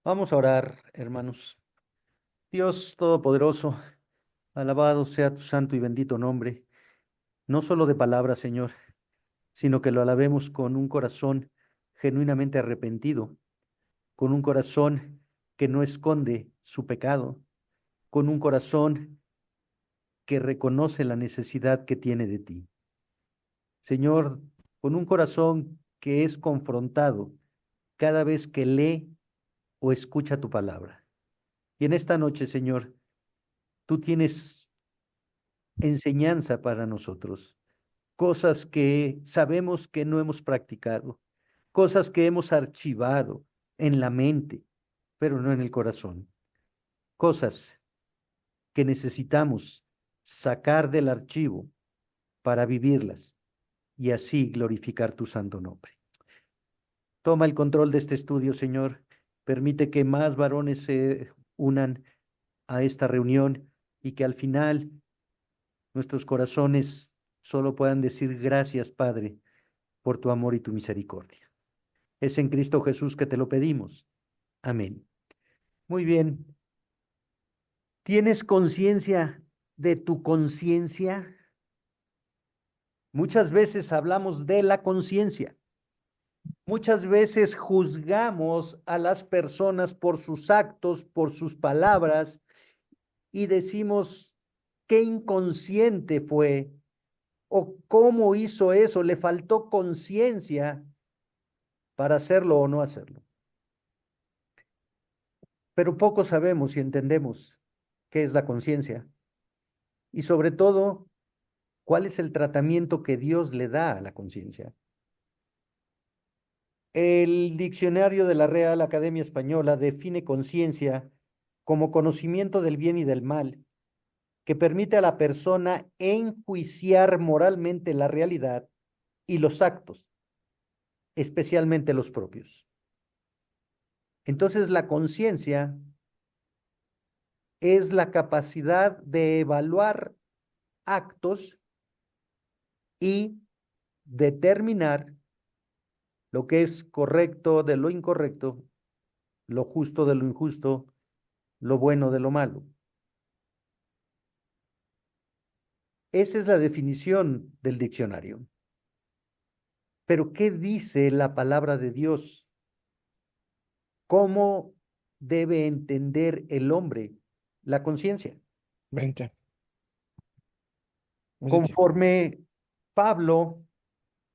Vamos a orar, hermanos. Dios Todopoderoso, alabado sea tu santo y bendito nombre, no solo de palabras, Señor, sino que lo alabemos con un corazón genuinamente arrepentido, con un corazón que no esconde su pecado, con un corazón que reconoce la necesidad que tiene de ti. Señor, con un corazón que es confrontado cada vez que lee o escucha tu palabra. Y en esta noche, Señor, tú tienes enseñanza para nosotros, cosas que sabemos que no hemos practicado, cosas que hemos archivado en la mente, pero no en el corazón, cosas que necesitamos sacar del archivo para vivirlas y así glorificar tu santo nombre. Toma el control de este estudio, Señor. Permite que más varones se unan a esta reunión y que al final nuestros corazones solo puedan decir gracias, Padre, por tu amor y tu misericordia. Es en Cristo Jesús que te lo pedimos. Amén. Muy bien. ¿Tienes conciencia de tu conciencia? Muchas veces hablamos de la conciencia. Muchas veces juzgamos a las personas por sus actos, por sus palabras, y decimos qué inconsciente fue o cómo hizo eso, le faltó conciencia para hacerlo o no hacerlo. Pero poco sabemos y entendemos qué es la conciencia y sobre todo cuál es el tratamiento que Dios le da a la conciencia. El diccionario de la Real Academia Española define conciencia como conocimiento del bien y del mal, que permite a la persona enjuiciar moralmente la realidad y los actos, especialmente los propios. Entonces, la conciencia es la capacidad de evaluar actos y determinar lo que es correcto de lo incorrecto, lo justo de lo injusto, lo bueno de lo malo. Esa es la definición del diccionario. Pero ¿qué dice la palabra de Dios? ¿Cómo debe entender el hombre la conciencia? 20. Métete. Conforme Pablo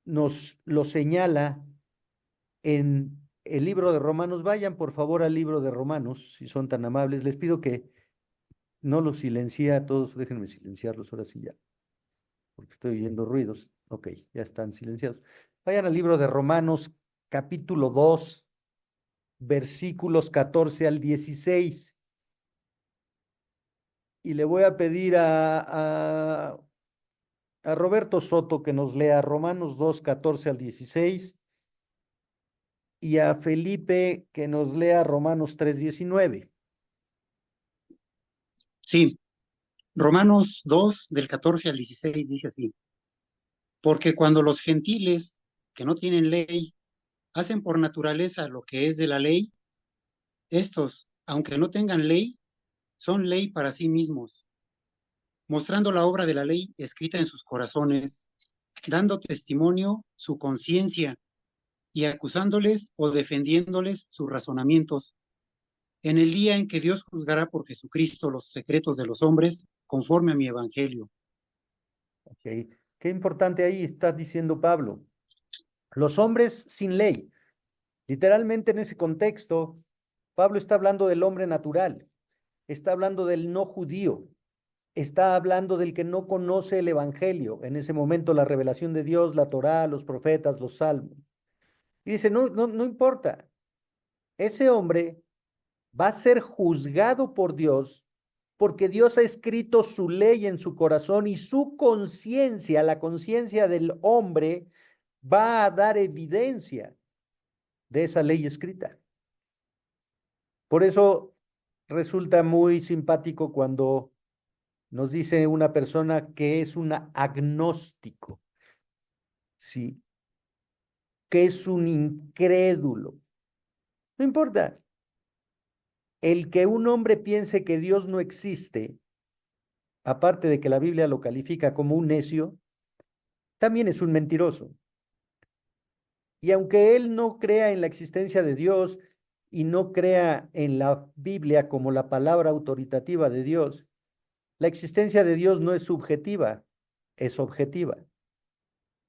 nos lo señala en el libro de Romanos, vayan por favor al libro de Romanos, si son tan amables. Les pido que no los silencie a todos, déjenme silenciarlos ahora sí ya, porque estoy oyendo ruidos. Ok, ya están silenciados. Vayan al libro de Romanos, capítulo 2, versículos 14 al 16. Y le voy a pedir a Roberto Soto que nos lea Romanos 2, 14 al 16 y a Felipe que nos lea Romanos 3, 19. Sí, Romanos 2, del 14 al 16 dice así, porque cuando los gentiles que no tienen ley hacen por naturaleza lo que es de la ley, estos, aunque no tengan ley, son ley para sí mismos, mostrando la obra de la ley escrita en sus corazones, dando testimonio su conciencia y acusándoles o defendiéndoles sus razonamientos, en el día en que Dios juzgará por Jesucristo los secretos de los hombres, conforme a mi evangelio. Ok, qué importante ahí está diciendo Pablo. Los hombres sin ley. Literalmente en ese contexto, Pablo está hablando del hombre natural, está hablando del no judío, está hablando del que no conoce el evangelio, en ese momento la revelación de Dios, la Torá, los profetas, los salmos. Y dice, no, no, no importa, ese hombre va a ser juzgado por Dios porque Dios ha escrito su ley en su corazón y su conciencia, la conciencia del hombre, va a dar evidencia de esa ley escrita. Por eso resulta muy simpático cuando nos dice una persona que es un agnóstico, ¿sí? Que es un incrédulo. No importa, El que un hombre piense que Dios no existe, aparte de que la Biblia lo califica como un necio, también es un mentiroso. Y aunque él no crea en la existencia de Dios y no crea en la Biblia como la palabra autoritativa de Dios, la existencia de Dios no es subjetiva, es objetiva.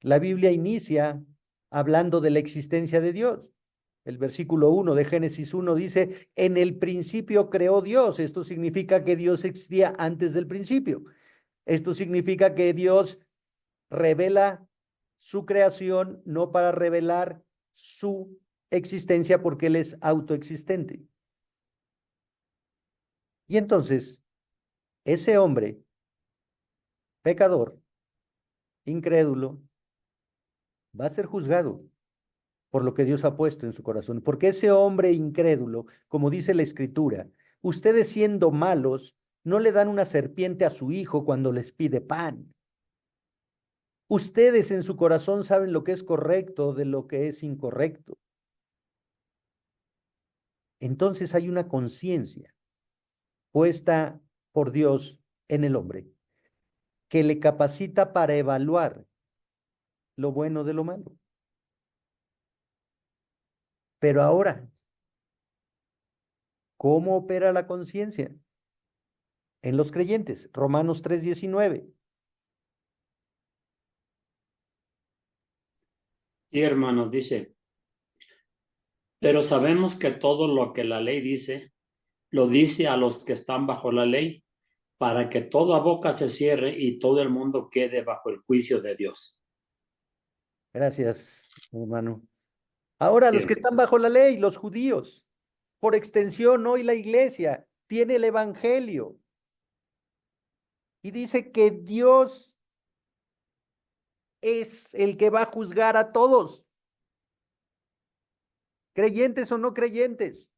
La Biblia inicia hablando de la existencia de Dios. El versículo 1 de Génesis 1 dice, en el principio creó Dios. Esto significa que Dios existía antes del principio. Esto significa que Dios revela su creación no para revelar su existencia porque Él es autoexistente. Y entonces, ese hombre, pecador, incrédulo, va a ser juzgado por lo que Dios ha puesto en su corazón. Porque ese hombre incrédulo, como dice la Escritura, ustedes siendo malos, no le dan una serpiente a su hijo cuando les pide pan. Ustedes en su corazón saben lo que es correcto de lo que es incorrecto. Entonces hay una conciencia puesta por Dios en el hombre que le capacita para evaluar lo bueno de lo malo. Pero ahora, ¿cómo opera la conciencia? En los creyentes, Romanos 3:19. Sí, hermanos, dice, pero sabemos que todo lo que la ley dice, lo dice a los que están bajo la ley, para que toda boca se cierre y todo el mundo quede bajo el juicio de Dios. Gracias, hermano. Ahora, los que Bien. están bajo la ley, los judíos, por extensión, hoy la iglesia tiene el evangelio y dice que Dios es el que va a juzgar a todos, creyentes o no creyentes,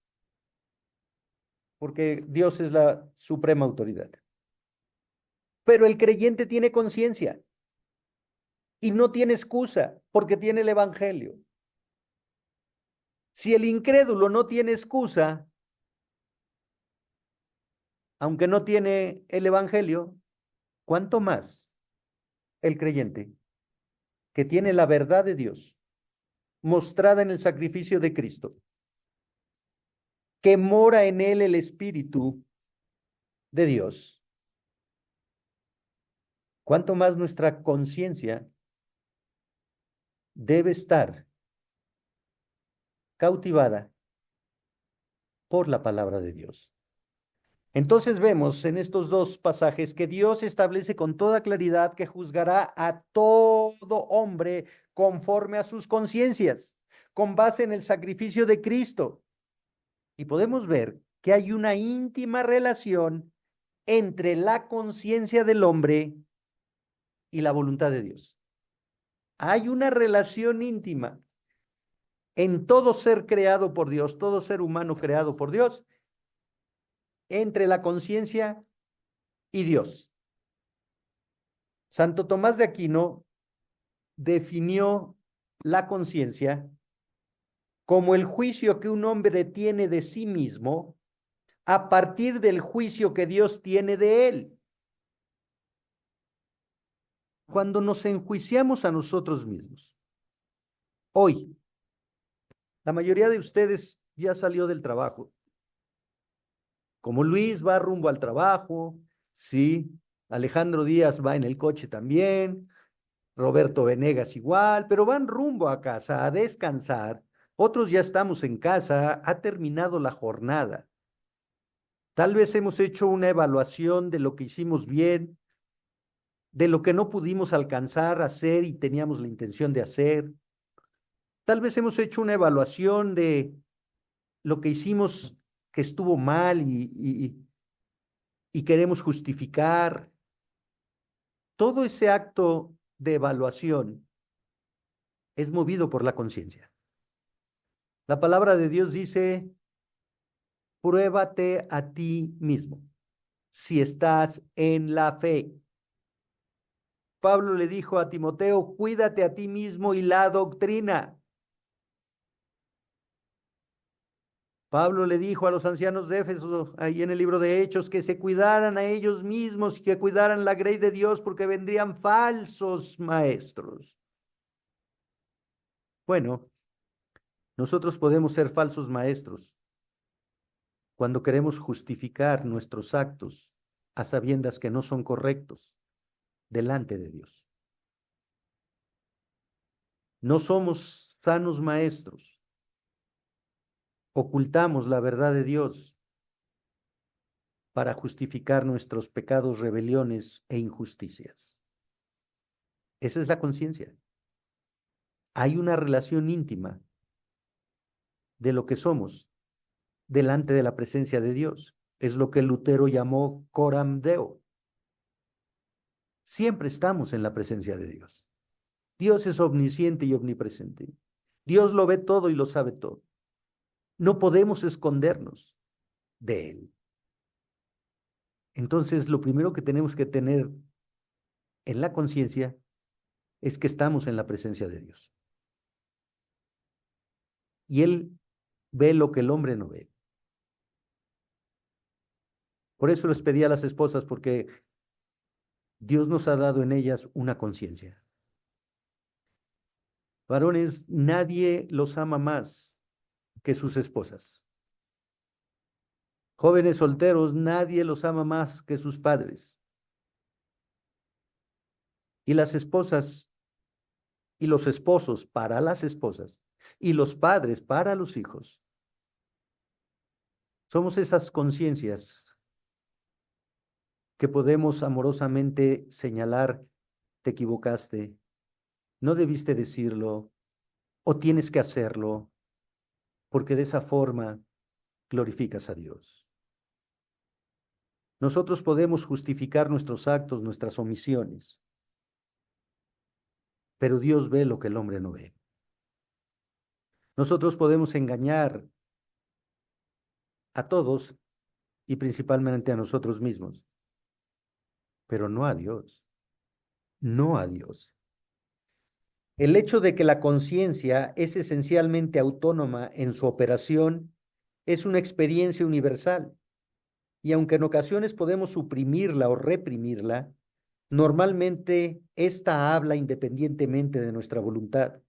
porque Dios es la suprema autoridad. Pero el creyente tiene conciencia y no tiene excusa porque tiene el evangelio. Si el incrédulo no tiene excusa, aunque no tiene el evangelio, ¿cuánto más el creyente que tiene la verdad de Dios mostrada en el sacrificio de Cristo, que mora en él el Espíritu de Dios? ¿Cuánto más nuestra conciencia debe estar cautivada por la palabra de Dios? Entonces vemos en estos dos pasajes que Dios establece con toda claridad que juzgará a todo hombre conforme a sus conciencias, con base en el sacrificio de Cristo. Y podemos ver que hay una íntima relación entre la conciencia del hombre y la voluntad de Dios. Hay una relación íntima en todo ser creado por Dios, todo ser humano creado por Dios, entre la conciencia y Dios. Santo Tomás de Aquino definió la conciencia como el juicio que un hombre tiene de sí mismo a partir del juicio que Dios tiene de él. Cuando nos enjuiciamos a nosotros mismos, hoy, la mayoría de ustedes ya salió del trabajo. Como Luis va rumbo al trabajo, sí, Alejandro Díaz va en el coche también, Roberto Venegas igual, pero van rumbo a casa a descansar. Otros ya estamos en casa, ha terminado la jornada. Tal vez hemos hecho una evaluación de lo que hicimos bien, de lo que no pudimos alcanzar a hacer y teníamos la intención de hacer. Tal vez hemos hecho una evaluación de lo que hicimos que estuvo mal y queremos justificar. Todo ese acto de evaluación es movido por la conciencia. La palabra de Dios dice, pruébate a ti mismo si estás en la fe. Pablo le dijo a Timoteo, cuídate a ti mismo y la doctrina. Pablo le dijo a los ancianos de Éfeso, ahí en el libro de Hechos, que se cuidaran a ellos mismos y que cuidaran la grey de Dios porque vendrían falsos maestros. Bueno, nosotros podemos ser falsos maestros cuando queremos justificar nuestros actos a sabiendas que no son correctos delante de Dios. No somos sanos maestros. Ocultamos la verdad de Dios para justificar nuestros pecados, rebeliones e injusticias. Esa es la conciencia. Hay una relación íntima de lo que somos delante de la presencia de Dios. Es lo que Lutero llamó coram Deo. Siempre estamos en la presencia de Dios. Dios es omnisciente y omnipresente. Dios lo ve todo y lo sabe todo. No podemos escondernos de Él. Entonces, lo primero que tenemos que tener en la conciencia es que estamos en la presencia de Dios. Y Él ve lo que el hombre no ve. Por eso les pedí a las esposas, porque Dios nos ha dado en ellas una conciencia. Varones, nadie los ama más que sus esposas. Jóvenes solteros, nadie los ama más que sus padres. Y las esposas y los esposos para las esposas y los padres para los hijos. Somos esas conciencias que podemos amorosamente señalar: te equivocaste, no debiste decirlo, o tienes que hacerlo, porque de esa forma glorificas a Dios. Nosotros podemos justificar nuestros actos, nuestras omisiones, pero Dios ve lo que el hombre no ve. Nosotros podemos engañar a todos y principalmente a nosotros mismos, pero no a Dios, no a Dios. El hecho de que la conciencia es esencialmente autónoma en su operación es una experiencia universal, y aunque en ocasiones podemos suprimirla o reprimirla, normalmente ésta habla independientemente de nuestra voluntad,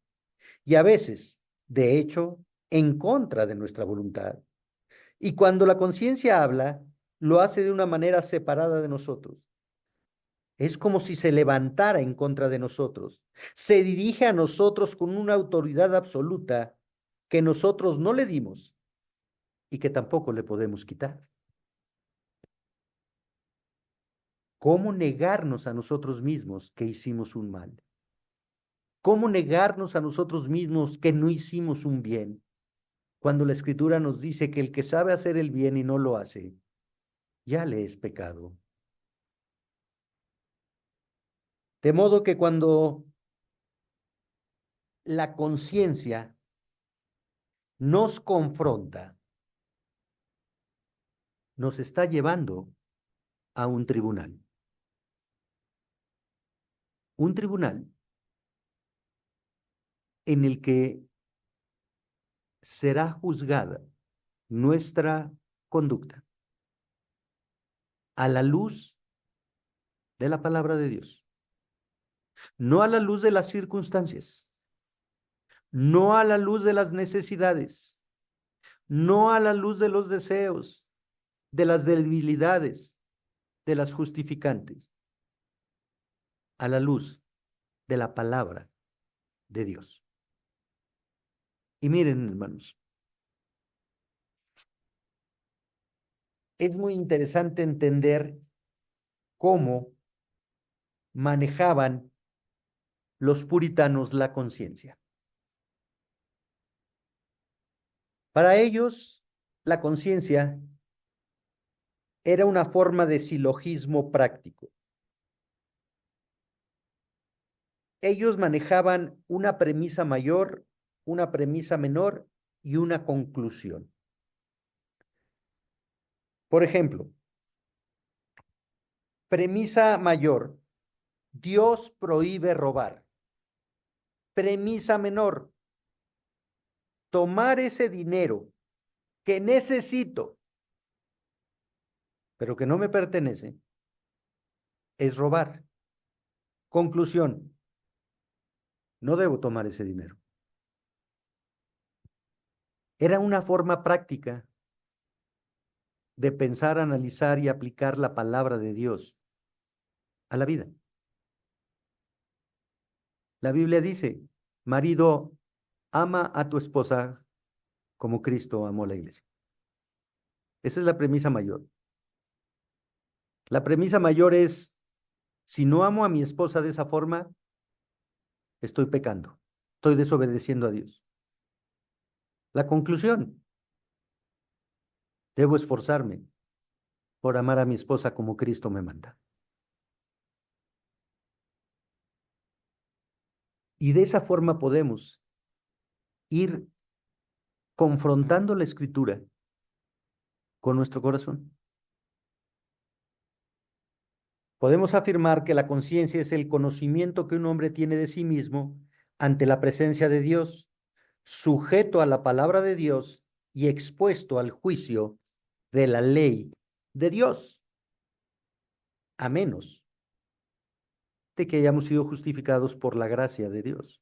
y a veces, de hecho, en contra de nuestra voluntad. Y cuando la conciencia habla, lo hace de una manera separada de nosotros. Es como si se levantara en contra de nosotros. Se dirige a nosotros con una autoridad absoluta que nosotros no le dimos y que tampoco le podemos quitar. ¿Cómo negarnos a nosotros mismos que hicimos un mal? ¿Cómo negarnos a nosotros mismos que no hicimos un bien? Cuando la Escritura nos dice que el que sabe hacer el bien y no lo hace, ya le es pecado. De modo que cuando la conciencia nos confronta, nos está llevando a un tribunal. Un tribunal en el que será juzgada nuestra conducta a la luz de la palabra de Dios, no a la luz de las circunstancias, no a la luz de las necesidades, no a la luz de los deseos, de las debilidades, de las justificantes, a la luz de la palabra de Dios. Y miren, hermanos, es muy interesante entender cómo manejaban los puritanos la conciencia. Para ellos, la conciencia era una forma de silogismo práctico. Ellos manejaban una premisa mayor, una premisa menor y una conclusión. Por ejemplo, premisa mayor: Dios prohíbe robar. Premisa menor: tomar ese dinero que necesito, pero que no me pertenece, es robar. Conclusión, no debo tomar ese dinero. Era una forma práctica de pensar, analizar y aplicar la palabra de Dios a la vida. La Biblia dice, marido, ama a tu esposa como Cristo amó la iglesia. Esa es la premisa mayor. La premisa mayor es, si no amo a mi esposa de esa forma, estoy pecando, estoy desobedeciendo a Dios. La conclusión, debo esforzarme por amar a mi esposa como Cristo me manda. Y de esa forma podemos ir confrontando la escritura con nuestro corazón. Podemos afirmar que la conciencia es el conocimiento que un hombre tiene de sí mismo ante la presencia de Dios, sujeto a la palabra de Dios y expuesto al juicio de la ley de Dios, a menos de que hayamos sido justificados por la gracia de Dios.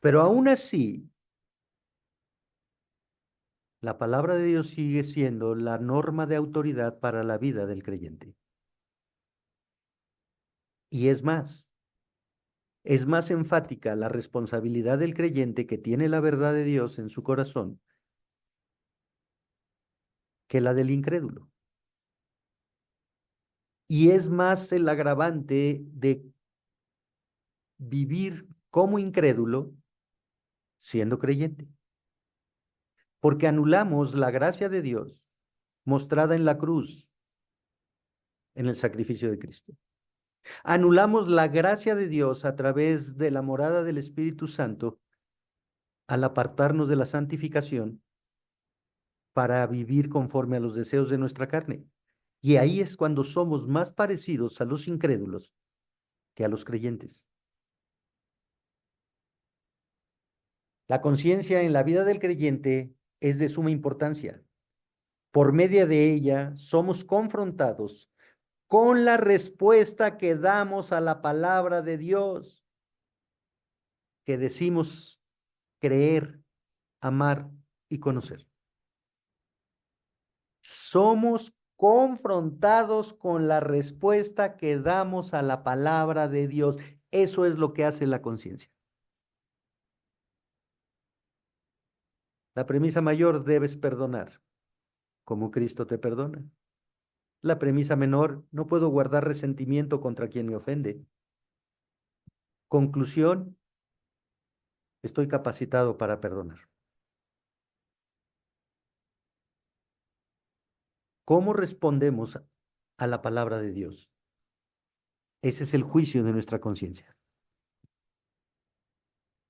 Pero aún así, la palabra de Dios sigue siendo la norma de autoridad para la vida del creyente. Y es más enfática la responsabilidad del creyente que tiene la verdad de Dios en su corazón que la del incrédulo. Y es más el agravante de vivir como incrédulo siendo creyente. Porque anulamos la gracia de Dios mostrada en la cruz, en el sacrificio de Cristo. Anulamos la gracia de Dios a través de la morada del Espíritu Santo al apartarnos de la santificación para vivir conforme a los deseos de nuestra carne. Y ahí es cuando somos más parecidos a los incrédulos que a los creyentes. La conciencia en la vida del creyente es de suma importancia. Por medio de ella somos confrontados con la respuesta que damos a la palabra de Dios, que decimos creer, amar y conocer. Somos confrontados con la respuesta que damos a la palabra de Dios. Eso es lo que hace la conciencia. La premisa mayor, debes perdonar, como Cristo te perdona. La premisa menor, no puedo guardar resentimiento contra quien me ofende. Conclusión, estoy capacitado para perdonar. ¿Cómo respondemos a la palabra de Dios? Ese es el juicio de nuestra conciencia.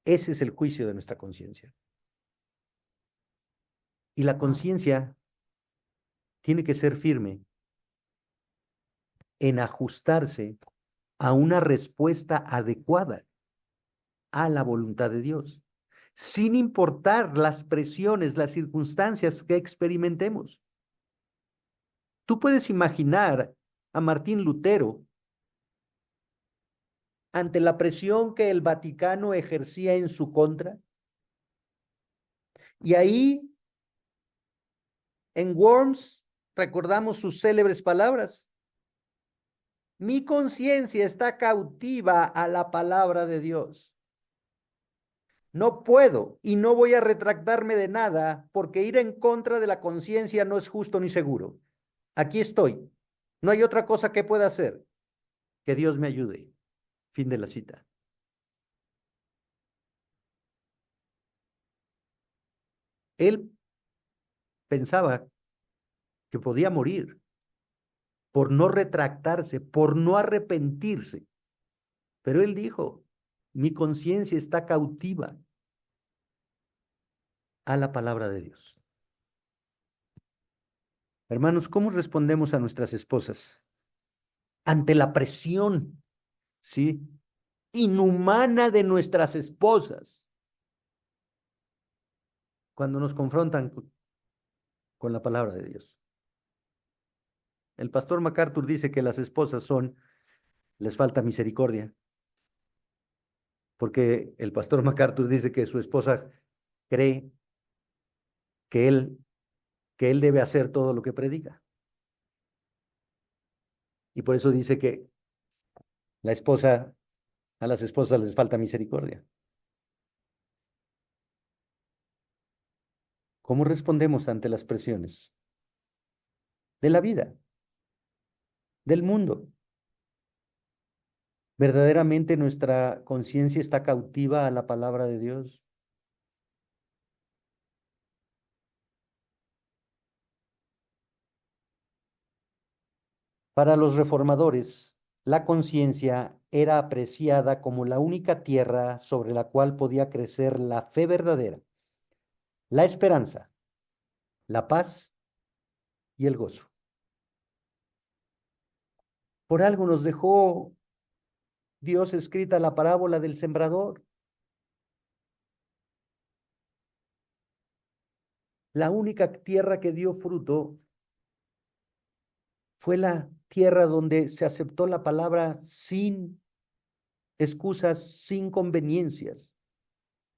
Ese es el juicio de nuestra conciencia. Y la conciencia tiene que ser firme en ajustarse a una respuesta adecuada a la voluntad de Dios, sin importar las presiones, las circunstancias que experimentemos. Tú puedes imaginar a Martín Lutero ante la presión que el Vaticano ejercía en su contra. Y ahí, en Worms, recordamos sus célebres palabras. Mi conciencia está cautiva a la palabra de Dios. No puedo y no voy a retractarme de nada porque ir en contra de la conciencia no es justo ni seguro. Aquí estoy. No hay otra cosa que pueda hacer. Que Dios me ayude. Fin de la cita. Él pensaba que podía morir por no retractarse, por no arrepentirse. Pero él dijo, mi conciencia está cautiva a la palabra de Dios. Hermanos, ¿cómo respondemos a nuestras esposas? Ante la presión, ¿sí?, inhumana de nuestras esposas, cuando nos confrontan con la palabra de Dios. El pastor MacArthur dice que las esposas les falta misericordia, porque el pastor MacArthur dice que su esposa cree que él debe hacer todo lo que predica. Y por eso dice que a las esposas les falta misericordia. ¿Cómo respondemos ante las presiones de la vida, del mundo? ¿Verdaderamente nuestra conciencia está cautiva a la palabra de Dios? Para los reformadores, la conciencia era apreciada como la única tierra sobre la cual podía crecer la fe verdadera, la esperanza, la paz y el gozo. Por algo nos dejó Dios escrita la parábola del sembrador. La única tierra que dio fruto fue la tierra donde se aceptó la palabra sin excusas, sin conveniencias.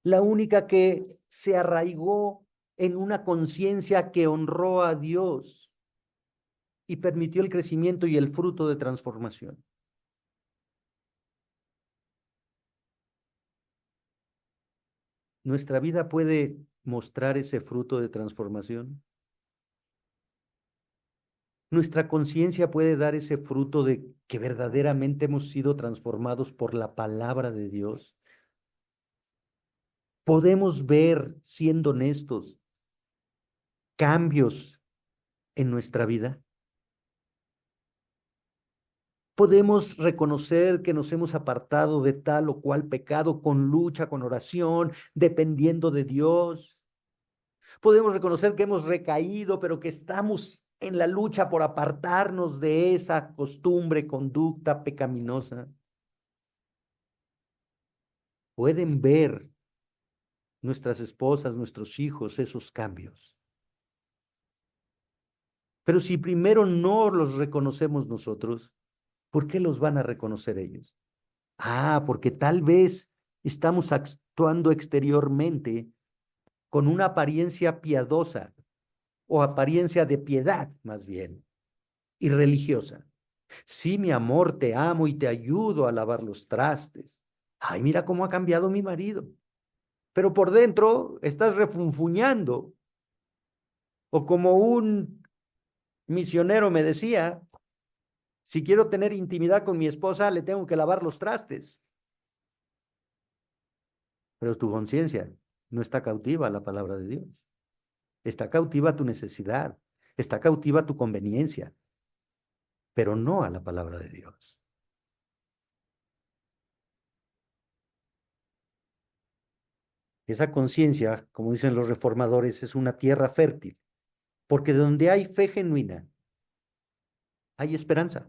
La única que se arraigó en una conciencia que honró a Dios y permitió el crecimiento y el fruto de transformación. ¿Nuestra vida puede mostrar ese fruto de transformación? ¿Nuestra conciencia puede dar ese fruto de que verdaderamente hemos sido transformados por la palabra de Dios? ¿Podemos ver, siendo honestos, cambios en nuestra vida? Podemos reconocer que nos hemos apartado de tal o cual pecado con lucha, con oración, dependiendo de Dios. Podemos reconocer que hemos recaído, pero que estamos en la lucha por apartarnos de esa costumbre, conducta pecaminosa. Pueden ver nuestras esposas, nuestros hijos, esos cambios. Pero si primero no los reconocemos nosotros, ¿por qué los van a reconocer ellos? Ah, porque tal vez estamos actuando exteriormente con una apariencia piadosa o apariencia de piedad, más bien, y religiosa. Sí, mi amor, te amo y te ayudo a lavar los trastes. Ay, mira cómo ha cambiado mi marido. Pero por dentro estás refunfuñando. O como un misionero me decía, si quiero tener intimidad con mi esposa, le tengo que lavar los trastes. Pero tu conciencia no está cautiva a la palabra de Dios. Está cautiva a tu necesidad, está cautiva a tu conveniencia, pero no a la palabra de Dios. Esa conciencia, como dicen los reformadores, es una tierra fértil, porque donde hay fe genuina, hay esperanza.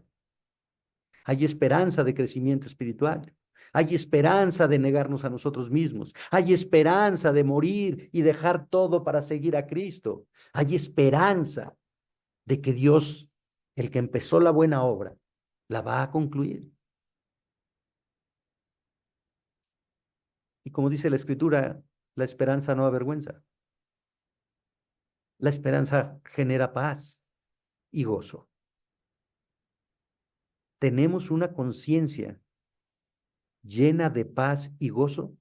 Hay esperanza de crecimiento espiritual. Hay esperanza de negarnos a nosotros mismos. Hay esperanza de morir y dejar todo para seguir a Cristo. Hay esperanza de que Dios, el que empezó la buena obra, la va a concluir. Y como dice la Escritura, la esperanza no avergüenza. La esperanza genera paz y gozo. ¿Tenemos una conciencia llena de paz y gozo?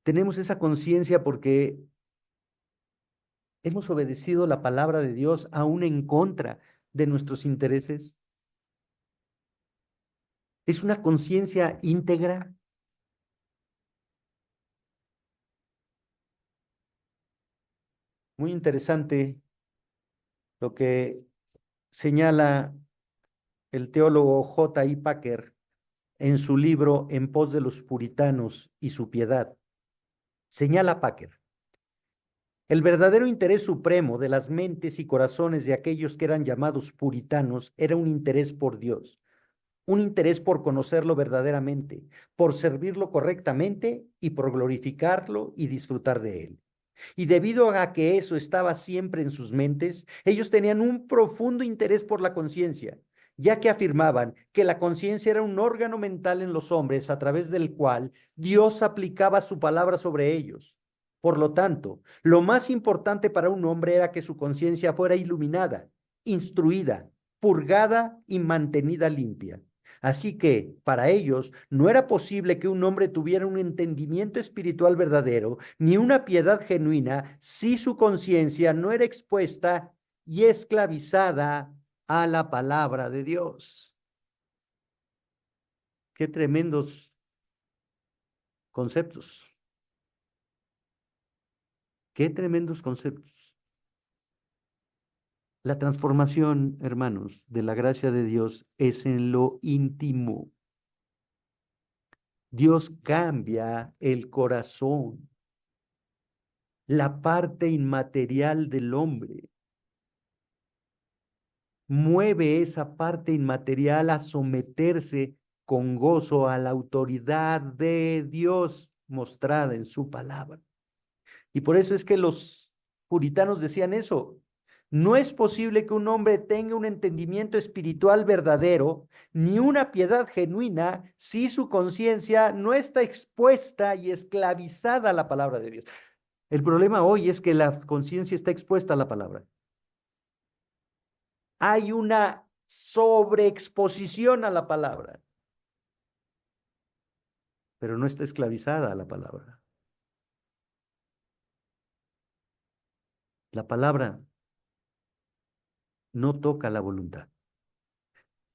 Tenemos esa conciencia porque hemos obedecido la palabra de Dios aún en contra de nuestros intereses. Es una conciencia íntegra. Muy interesante lo que señala el teólogo J. I. Packer en su libro En pos de los puritanos y su piedad. Señala Packer: el verdadero interés supremo de las mentes y corazones de aquellos que eran llamados puritanos era un interés por Dios, un interés por conocerlo verdaderamente, por servirlo correctamente y por glorificarlo y disfrutar de él. Y debido a que eso estaba siempre en sus mentes, ellos tenían un profundo interés por la conciencia, ya que afirmaban que la conciencia era un órgano mental en los hombres a través del cual Dios aplicaba su palabra sobre ellos. Por lo tanto, lo más importante para un hombre era que su conciencia fuera iluminada, instruida, purgada y mantenida limpia. Así que, para ellos, no era posible que un hombre tuviera un entendimiento espiritual verdadero ni una piedad genuina si su conciencia no era expuesta y esclavizada a la palabra de Dios. Qué tremendos conceptos. Qué tremendos conceptos. La transformación, hermanos, de la gracia de Dios es en lo íntimo. Dios cambia el corazón, la parte inmaterial del hombre. Mueve esa parte inmaterial a someterse con gozo a la autoridad de Dios mostrada en su palabra. Y por eso es que los puritanos decían eso. No es posible que un hombre tenga un entendimiento espiritual verdadero ni una piedad genuina si su conciencia no está expuesta y esclavizada a la palabra de Dios. El problema hoy es que la conciencia está expuesta a la palabra. Hay una sobreexposición a la palabra, pero no está esclavizada a la palabra. La palabra no toca la voluntad,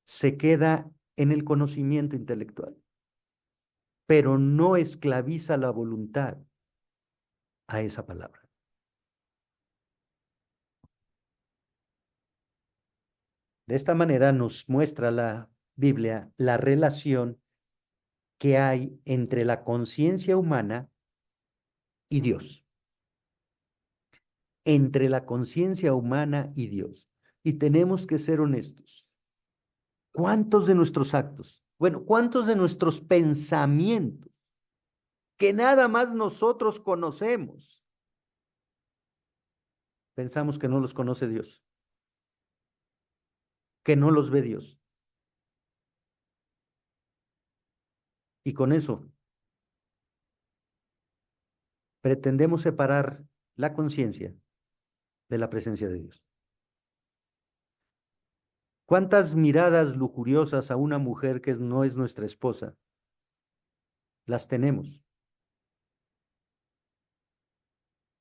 se queda en el conocimiento intelectual, pero no esclaviza la voluntad a esa palabra. De esta manera nos muestra la Biblia la relación que hay entre la conciencia humana y Dios. Entre la conciencia humana y Dios. Y tenemos que ser honestos. ¿Cuántos de nuestros actos, bueno, cuántos de nuestros pensamientos, que nada más nosotros conocemos, pensamos que no los conoce Dios, que no los ve Dios? Y con eso pretendemos separar la conciencia de la presencia de Dios. ¿Cuántas miradas lujuriosas a una mujer que no es nuestra esposa las tenemos?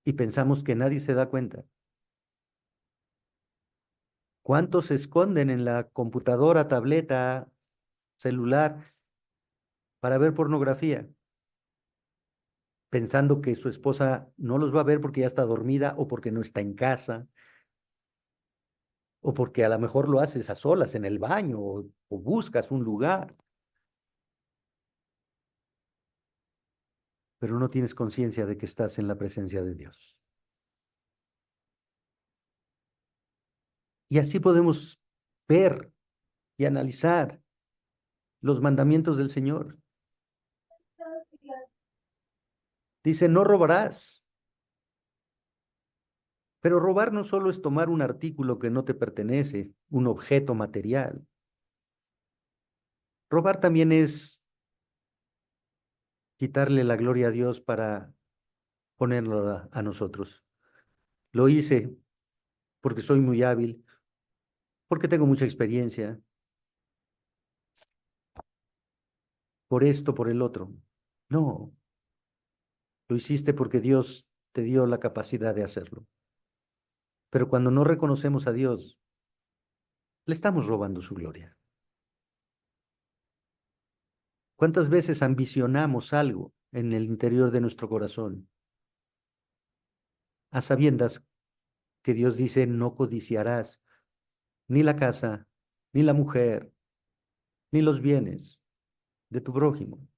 Y pensamos que nadie se da cuenta. ¿Cuántos se esconden en la computadora, tableta, celular para ver pornografía, pensando que su esposa no los va a ver porque ya está dormida o porque no está en casa, o porque a lo mejor lo haces a solas en el baño o buscas un lugar, pero no tienes conciencia de que estás en la presencia de Dios? Y así podemos ver y analizar los mandamientos del Señor. Dice, no robarás. Pero robar no solo es tomar un artículo que no te pertenece, un objeto material. Robar también es quitarle la gloria a Dios para ponerlo a nosotros. Lo hice porque soy muy hábil, porque tengo mucha experiencia, por esto, por el otro. No, lo hiciste porque Dios te dio la capacidad de hacerlo. Pero cuando no reconocemos a Dios, le estamos robando su gloria. ¿Cuántas veces ambicionamos algo en el interior de nuestro corazón, a sabiendas que Dios dice no codiciarás ni la casa, ni la mujer, ni los bienes de tu prójimo?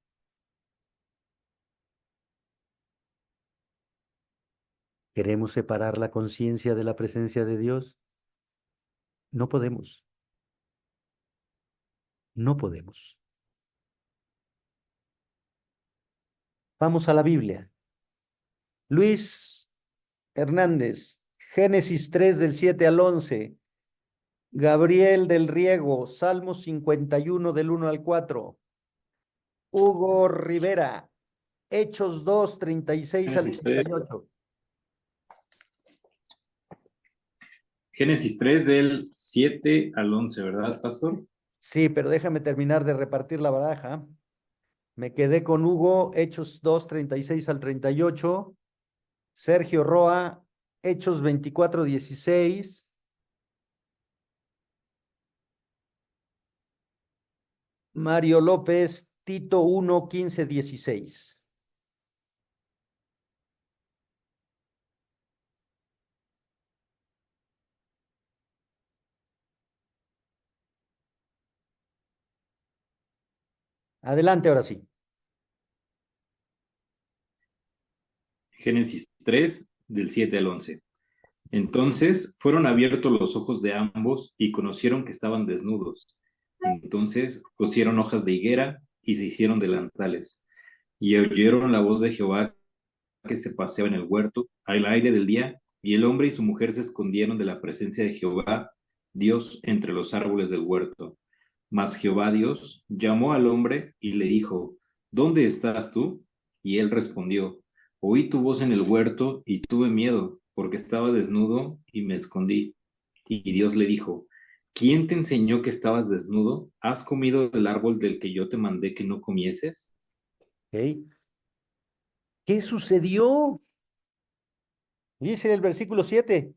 ¿Queremos separar la conciencia de la presencia de Dios? No podemos, no podemos. Vamos a la Biblia. Luis Hernández, Génesis 3 del 7 al 11. Gabriel del Riego, Salmos 51 del 1 al 4. Hugo Rivera, Hechos 2 36 al Génesis 3, 38. Génesis 3 del 7 al 11, ¿verdad, pastor? Sí, pero déjame terminar de repartir la baraja. Me quedé con Hugo, Hechos 2 36 al 38. Sergio Roa, Hechos 24 16. Mario López, Tito 1 15 16. Adelante, ahora sí. Génesis 3 del 7 al 11. Entonces fueron abiertos los ojos de ambos y conocieron que estaban desnudos. Entonces cosieron hojas de higuera y se hicieron delantales. Y oyeron la voz de Jehová que se paseaba en el huerto al aire del día, y el hombre y su mujer se escondieron de la presencia de Jehová, Dios, entre los árboles del huerto. Mas Jehová Dios llamó al hombre y le dijo: ¿Dónde estás tú? Y él respondió: Oí tu voz en el huerto y tuve miedo, porque estaba desnudo y me escondí. Y Dios le dijo: ¿Quién te enseñó que estabas desnudo? ¿Has comido del árbol del que yo te mandé que no comieses? ¿Ok? ¿Qué sucedió? Dice el versículo 7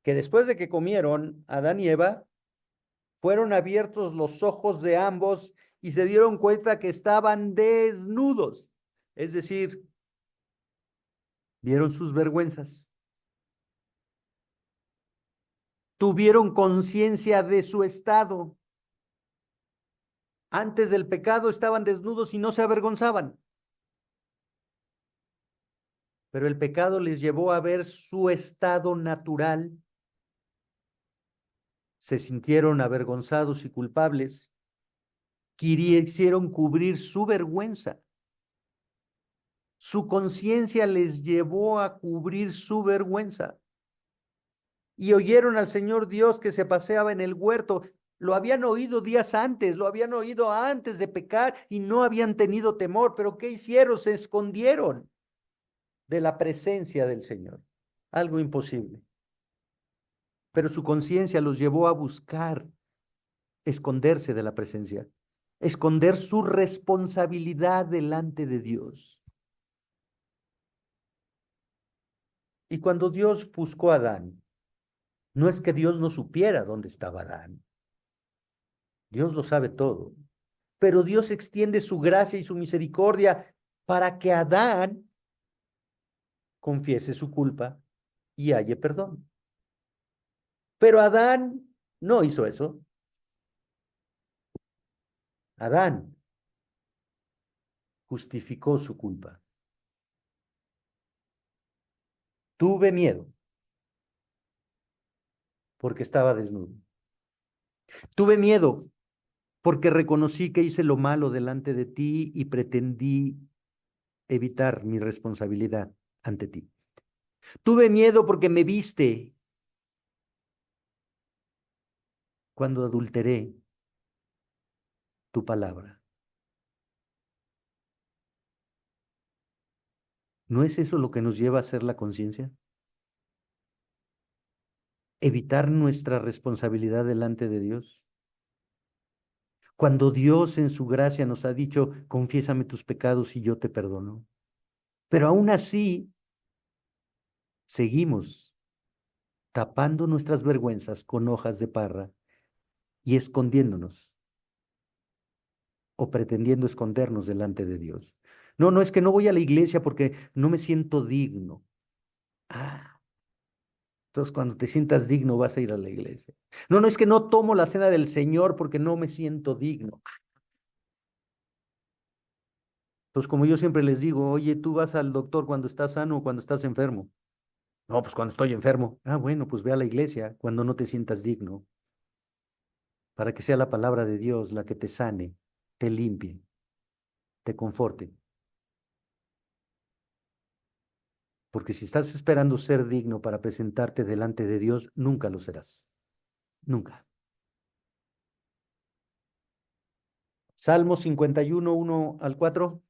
que después de que comieron, Adán y Eva, fueron abiertos los ojos de ambos y se dieron cuenta que estaban desnudos. Es decir, vieron sus vergüenzas. Tuvieron conciencia de su estado. Antes del pecado estaban desnudos y no se avergonzaban. Pero el pecado les llevó a ver su estado natural. Se sintieron avergonzados y culpables. Quisieron cubrir su vergüenza. Su conciencia les llevó a cubrir su vergüenza. Y oyeron al Señor Dios que se paseaba en el huerto. Lo habían oído días antes, lo habían oído antes de pecar y no habían tenido temor. Pero ¿qué hicieron? Se escondieron de la presencia del Señor. Algo imposible. Pero su conciencia los llevó a buscar esconderse de la presencia, esconder su responsabilidad delante de Dios. Y cuando Dios buscó a Adán, no es que Dios no supiera dónde estaba Adán. Dios lo sabe todo. Pero Dios extiende su gracia y su misericordia para que Adán confiese su culpa y halle perdón. Pero Adán no hizo eso. Adán justificó su culpa. Tuve miedo porque estaba desnudo. Tuve miedo porque reconocí que hice lo malo delante de ti y pretendí evitar mi responsabilidad ante ti. Tuve miedo porque me viste cuando adulteré tu palabra. ¿No es eso lo que nos lleva a ser la conciencia? Evitar nuestra responsabilidad delante de Dios. Cuando Dios en su gracia nos ha dicho, confiésame tus pecados y yo te perdono. Pero aún así, seguimos tapando nuestras vergüenzas con hojas de parra y escondiéndonos o pretendiendo escondernos delante de Dios. No, no es que no voy a la iglesia porque no me siento digno. Ah, entonces cuando te sientas digno vas a ir a la iglesia. No, no es que no tomo la cena del Señor porque no me siento digno. Entonces, como yo siempre les digo, oye, tú vas al doctor cuando estás sano o cuando estás enfermo. No, pues cuando estoy enfermo. Ah, bueno, pues ve a la iglesia cuando no te sientas digno, para que sea la palabra de Dios la que te sane, te limpie, te conforte. Porque si estás esperando ser digno para presentarte delante de Dios, nunca lo serás. Nunca. Salmo 51, 1 al 4.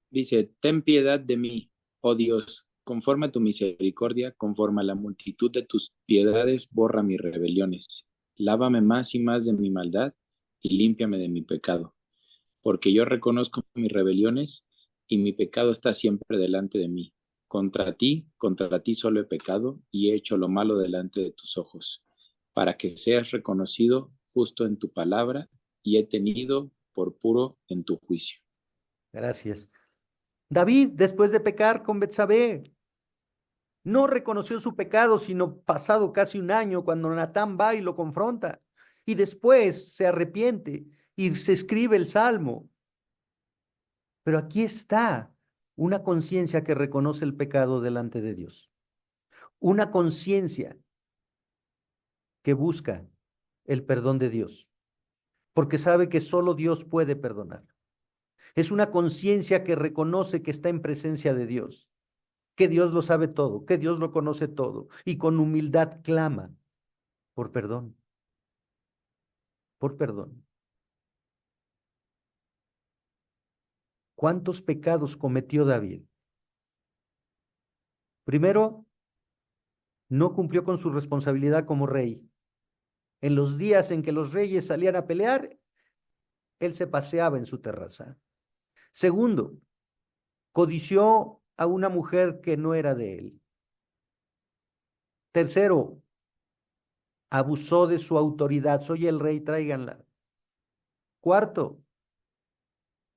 Dice, ten piedad de mí, oh Dios, conforme a tu misericordia, conforme a la multitud de tus piedades, borra mis rebeliones. Lávame más y más de mi maldad y límpiame de mi pecado, porque yo reconozco mis rebeliones y mi pecado está siempre delante de mí. Contra ti solo he pecado y he hecho lo malo delante de tus ojos, para que seas reconocido justo en tu palabra y he tenido por puro en tu juicio. Gracias. David, después de pecar con Betsabé, no reconoció su pecado, sino pasado casi un año, cuando Natán va y lo confronta. Y después se arrepiente y se escribe el salmo. Pero aquí está una conciencia que reconoce el pecado delante de Dios. Una conciencia que busca el perdón de Dios, porque sabe que solo Dios puede perdonar. Es una conciencia que reconoce que está en presencia de Dios, que Dios lo sabe todo, que Dios lo conoce todo, y con humildad clama por perdón, por perdón. ¿Cuántos pecados cometió David? Primero, no cumplió con su responsabilidad como rey. En los días en que los reyes salían a pelear, él se paseaba en su terraza. Segundo, codició a una mujer que no era de él. Tercero, abusó de su autoridad. Soy el rey, tráiganla. Cuarto,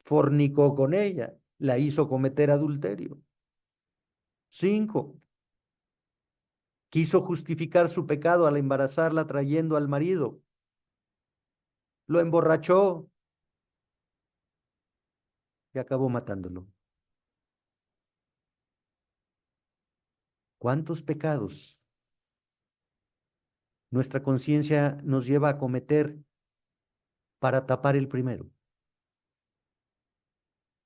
fornicó con ella, la hizo cometer adulterio. Cinco, quiso justificar su pecado al embarazarla trayendo al marido. Lo emborrachó y acabó matándolo. ¿Cuántos pecados nuestra conciencia nos lleva a cometer para tapar el primero?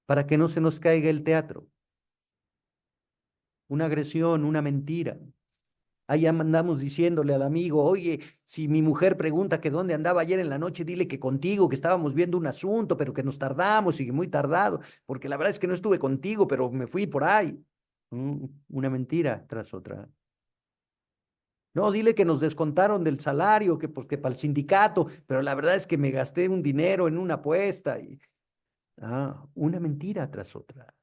Para que no se nos caiga el teatro. Una agresión, una mentira. Ahí andamos diciéndole al amigo, oye, si mi mujer pregunta que dónde andaba ayer en la noche, dile que contigo, que estábamos viendo un asunto, pero que nos tardamos y que muy tardado, porque la verdad es que no estuve contigo, pero me fui por ahí. Una mentira tras otra. No, dile que nos descontaron del salario, que porque para el sindicato, pero la verdad es que me gasté un dinero en una apuesta y una mentira tras otra.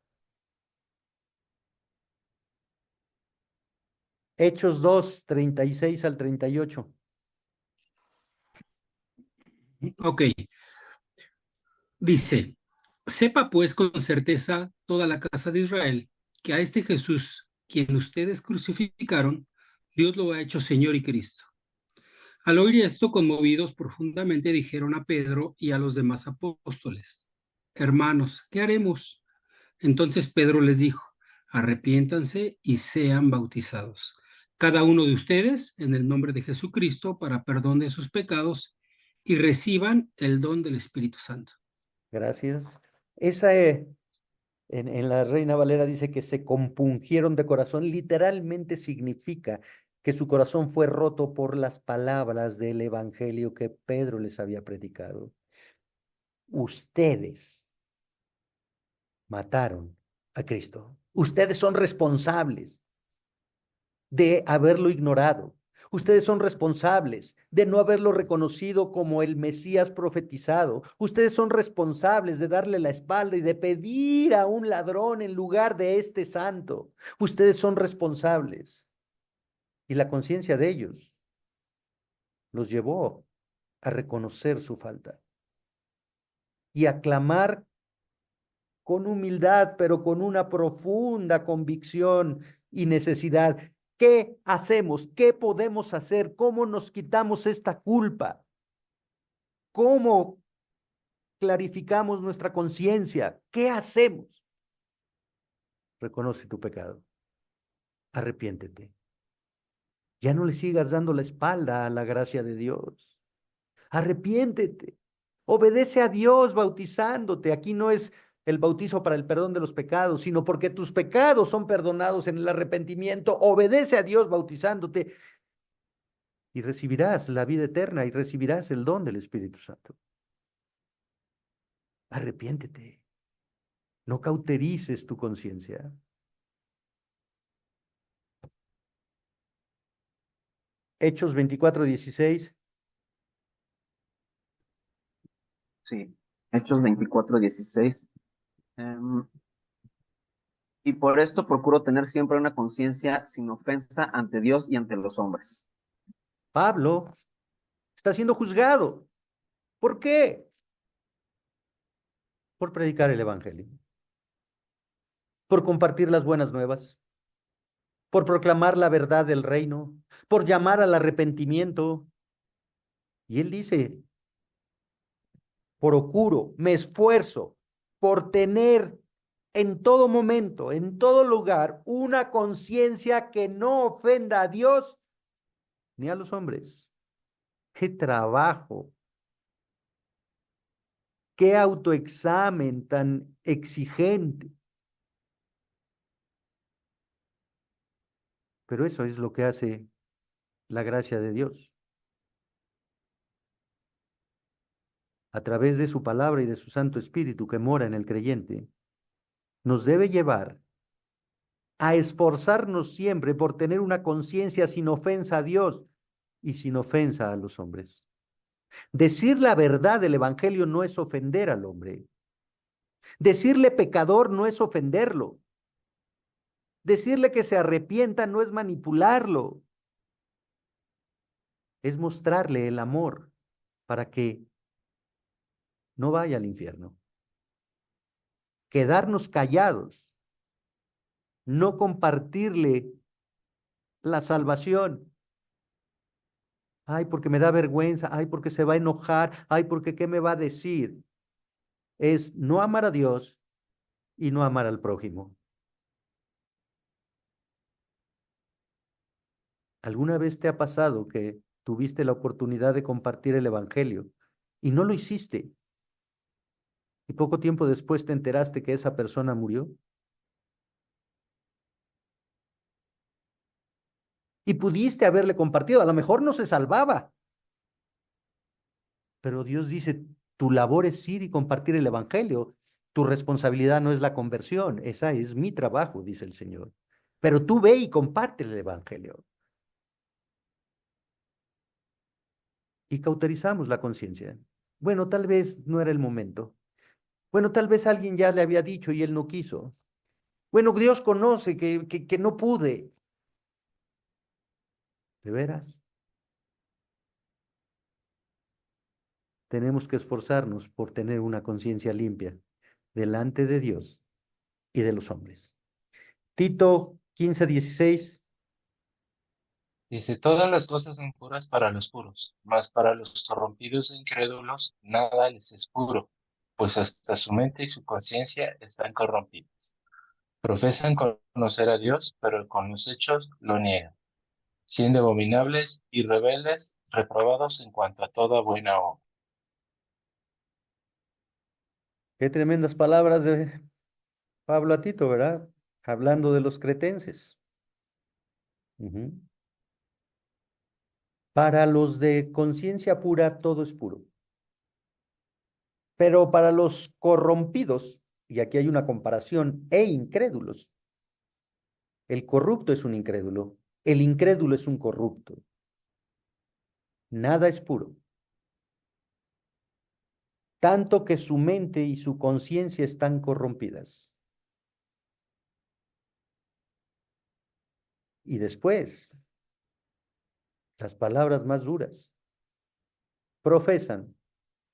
Hechos 2, 36 al 38. Ok, dice, sepa pues con certeza toda la casa de Israel que a este Jesús, quien ustedes crucificaron, Dios lo ha hecho Señor y Cristo. Al oír esto, conmovidos profundamente, dijeron a Pedro y a los demás apóstoles, hermanos, ¿qué haremos? Entonces Pedro les dijo, arrepiéntanse y sean bautizados, cada uno de ustedes en el nombre de Jesucristo para perdón de sus pecados y reciban el don del Espíritu Santo. Gracias. Esa en la Reina Valera dice que se compungieron de corazón, literalmente significa que su corazón fue roto por las palabras del evangelio que Pedro les había predicado. Ustedes mataron a Cristo. Ustedes son responsables de haberlo ignorado. Ustedes son responsables de no haberlo reconocido como el Mesías profetizado. Ustedes son responsables de darle la espalda y de pedir a un ladrón en lugar de este santo. Ustedes son responsables. Y la conciencia de ellos los llevó a reconocer su falta y a clamar con humildad, pero con una profunda convicción y necesidad. ¿Qué hacemos? ¿Qué podemos hacer? ¿Cómo nos quitamos esta culpa? ¿Cómo clarificamos nuestra conciencia? ¿Qué hacemos? Reconoce tu pecado. Arrepiéntete. Ya no le sigas dando la espalda a la gracia de Dios. Arrepiéntete. Obedece a Dios bautizándote. Aquí no es el bautizo para el perdón de los pecados, sino porque tus pecados son perdonados en el arrepentimiento. Obedece a Dios bautizándote y recibirás la vida eterna y recibirás el don del Espíritu Santo. Arrepiéntete. No cauterices tu conciencia. Hechos 24:16. Sí, Hechos 24:16. Y por esto procuro tener siempre una conciencia sin ofensa ante Dios y ante los hombres. Pablo está siendo juzgado. ¿Por qué? Por predicar el Evangelio, por compartir las buenas nuevas, por proclamar la verdad del reino, por llamar al arrepentimiento. Y él dice, procuro, me esfuerzo por tener en todo momento, en todo lugar, una conciencia que no ofenda a Dios ni a los hombres. ¡Qué trabajo! ¡Qué autoexamen tan exigente! Pero eso es lo que hace la gracia de Dios. A través de su palabra y de su Santo Espíritu que mora en el creyente, nos debe llevar a esforzarnos siempre por tener una conciencia sin ofensa a Dios y sin ofensa a los hombres. Decir la verdad del Evangelio no es ofender al hombre. Decirle pecador no es ofenderlo. Decirle que se arrepienta no es manipularlo. Es mostrarle el amor para que no vaya al infierno. Quedarnos callados, no compartirle la salvación. Ay, porque me da vergüenza, ay, porque se va a enojar, ay, porque qué me va a decir. Es no amar a Dios y no amar al prójimo. ¿Alguna vez te ha pasado que tuviste la oportunidad de compartir el Evangelio y no lo hiciste? Y poco tiempo después te enteraste que esa persona murió. Y pudiste haberle compartido, a lo mejor no se salvaba. Pero Dios dice, tu labor es ir y compartir el Evangelio. Tu responsabilidad no es la conversión, esa es mi trabajo, dice el Señor. Pero tú ve y comparte el Evangelio. Y cauterizamos la conciencia. Bueno, tal vez no era el momento. Bueno, tal vez alguien ya le había dicho y él no quiso. Bueno, Dios conoce que no pude. ¿De veras? Tenemos que esforzarnos por tener una conciencia limpia delante de Dios y de los hombres. Tito 15:16. Dice, todas las cosas son puras para los puros, mas para los corrompidos e incrédulos nada les es puro, pues hasta su mente y su conciencia están corrompidas. Profesan conocer a Dios, pero con los hechos lo niegan, siendo abominables y rebeldes, reprobados en cuanto a toda buena obra. Qué tremendas palabras de Pablo a Tito, ¿verdad? Hablando de los cretenses. Ujú. Para los de conciencia pura, todo es puro. Pero para los corrompidos, y aquí hay una comparación, e incrédulos, el corrupto es un incrédulo, el incrédulo es un corrupto. Nada es puro. Tanto que su mente y su conciencia están corrompidas. Y después, las palabras más duras. Profesan,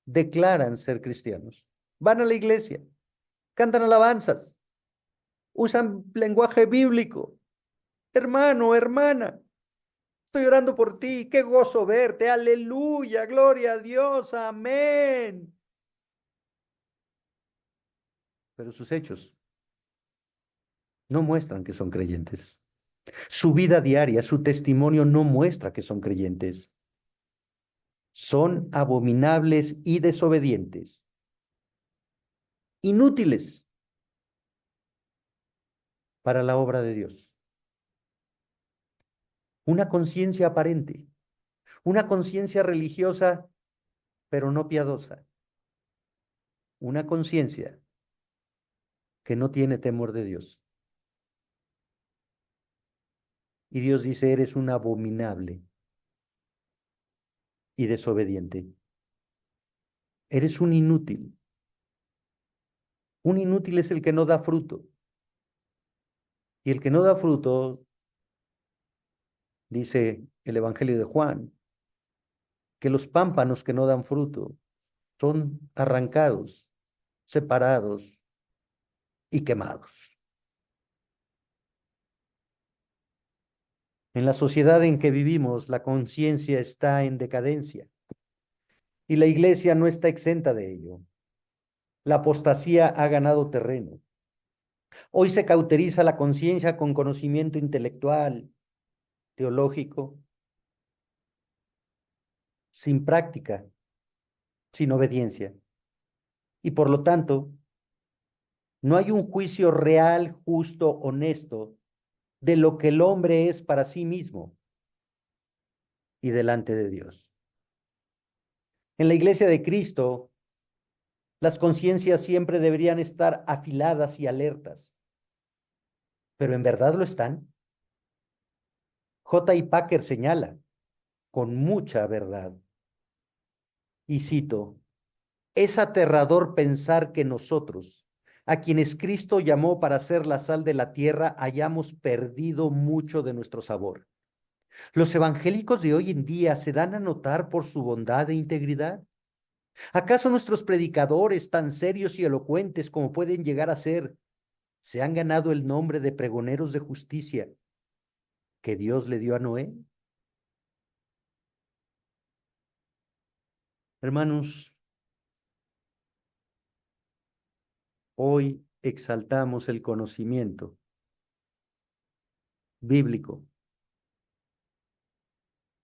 declaran ser cristianos. Van a la iglesia, cantan alabanzas, usan lenguaje bíblico. Hermano, hermana, estoy orando por ti, qué gozo verte, aleluya, gloria a Dios, amén. Pero sus hechos no muestran que son creyentes. Su vida diaria, su testimonio no muestra que son creyentes. son abominables y desobedientes, inútiles para la obra de Dios. Una conciencia aparente, una conciencia religiosa, pero no piadosa. Una conciencia que no tiene temor de Dios. Y Dios dice, eres un abominable y desobediente. Eres un inútil. Un inútil es el que no da fruto. Y el que no da fruto, dice el Evangelio de Juan, que los pámpanos que no dan fruto son arrancados, separados y quemados. En la sociedad en que vivimos, la conciencia está en decadencia y la iglesia no está exenta de ello. La apostasía ha ganado terreno. Hoy se cauteriza la conciencia con conocimiento intelectual, teológico, sin práctica, sin obediencia. Y por lo tanto, no hay un juicio real, justo, honesto de lo que el hombre es para sí mismo y delante de Dios. En la iglesia de Cristo, las conciencias siempre deberían estar afiladas y alertas. ¿Pero en verdad lo están? J. I. Packer señala, con mucha verdad, y cito, es aterrador pensar que nosotros, a quienes Cristo llamó para ser la sal de la tierra, hayamos perdido mucho de nuestro sabor. ¿Los evangélicos de hoy en día se dan a notar por su bondad e integridad? ¿Acaso nuestros predicadores, tan serios y elocuentes como pueden llegar a ser, se han ganado el nombre de pregoneros de justicia que Dios le dio a Noé? Hermanos, hoy exaltamos el conocimiento bíblico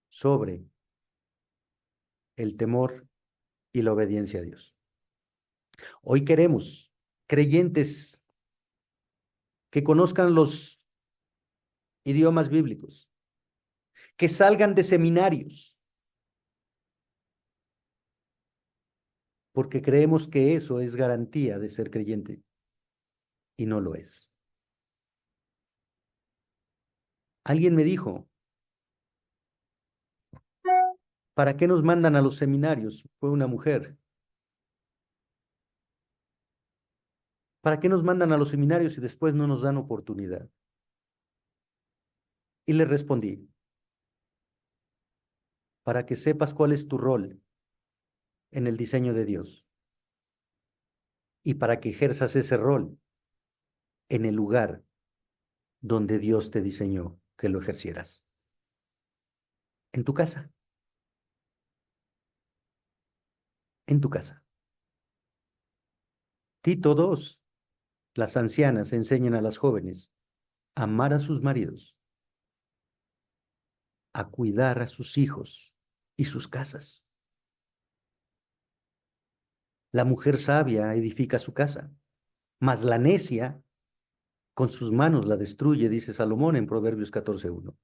sobre el temor y la obediencia a Dios. Hoy queremos creyentes que conozcan los idiomas bíblicos, que salgan de seminarios, porque creemos que eso es garantía de ser creyente y no lo es. Alguien me dijo, ¿para qué nos mandan a los seminarios? Fue una mujer. ¿Para qué nos mandan a los seminarios y después no nos dan oportunidad? Y le respondí, para que sepas cuál es tu rol en el diseño de Dios y para que ejerzas ese rol en el lugar donde Dios te diseñó que lo ejercieras. En tu casa. En tu casa. Tito 2. Las ancianas enseñan a las jóvenes a amar a sus maridos, a cuidar a sus hijos y sus casas. La mujer sabia edifica su casa, mas la necia con sus manos la destruye, dice Salomón en Proverbios 14:1.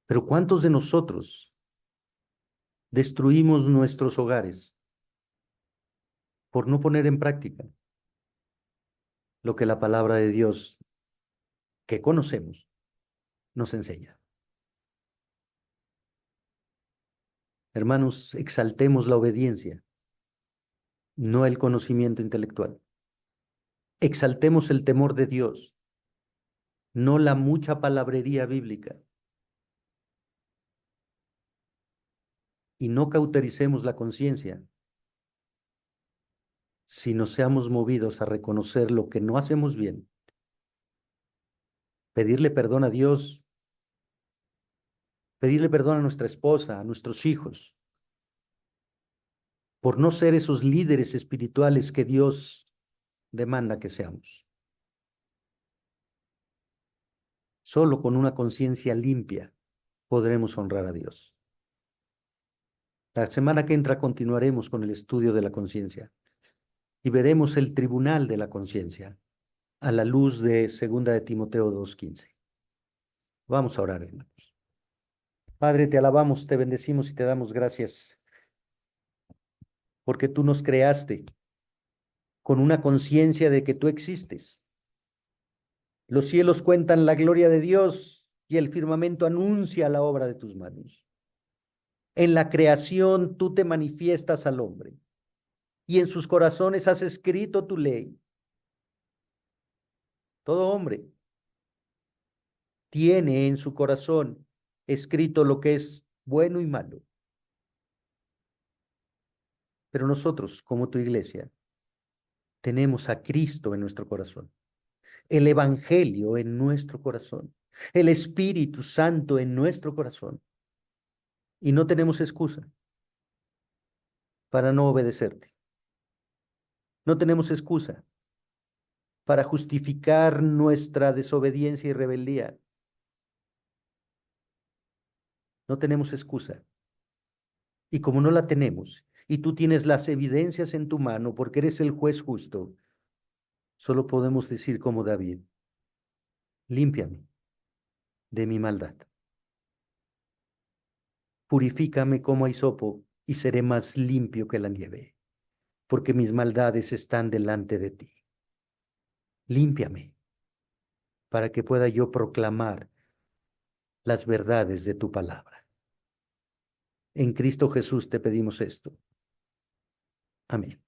Pero ¿cuántos de nosotros destruimos nuestros hogares por no poner en práctica lo que la palabra de Dios que conocemos nos enseña? Hermanos, exaltemos la obediencia, no el conocimiento intelectual. Exaltemos el temor de Dios, no la mucha palabrería bíblica. Y no cautericemos la conciencia, sino seamos movidos a reconocer lo que no hacemos bien, pedirle perdón a Dios, pedirle perdón a nuestra esposa, a nuestros hijos, por no ser esos líderes espirituales que Dios demanda que seamos. Solo con una conciencia limpia podremos honrar a Dios. La semana que entra continuaremos con el estudio de la conciencia y veremos el tribunal de la conciencia a la luz de 2 de Timoteo 2:15. Vamos a orar, hermanos. Padre, te alabamos, te bendecimos y te damos gracias porque tú nos creaste con una conciencia de que tú existes. Los cielos cuentan la gloria de Dios y el firmamento anuncia la obra de tus manos. En la creación tú te manifiestas al hombre y en sus corazones has escrito tu ley. Todo hombre tiene en su corazón escrito lo que es bueno y malo. Pero nosotros, como tu iglesia, tenemos a Cristo en nuestro corazón, el Evangelio en nuestro corazón, el Espíritu Santo en nuestro corazón. Y no tenemos excusa para no obedecerte. No tenemos excusa para justificar nuestra desobediencia y rebeldía. No tenemos excusa. Y como no la tenemos, y tú tienes las evidencias en tu mano porque eres el juez justo, solo podemos decir como David: límpiame de mi maldad. Purifícame como hisopo y seré más limpio que la nieve, porque mis maldades están delante de ti. Límpiame para que pueda yo proclamar las verdades de tu palabra. En Cristo Jesús te pedimos esto. Amén.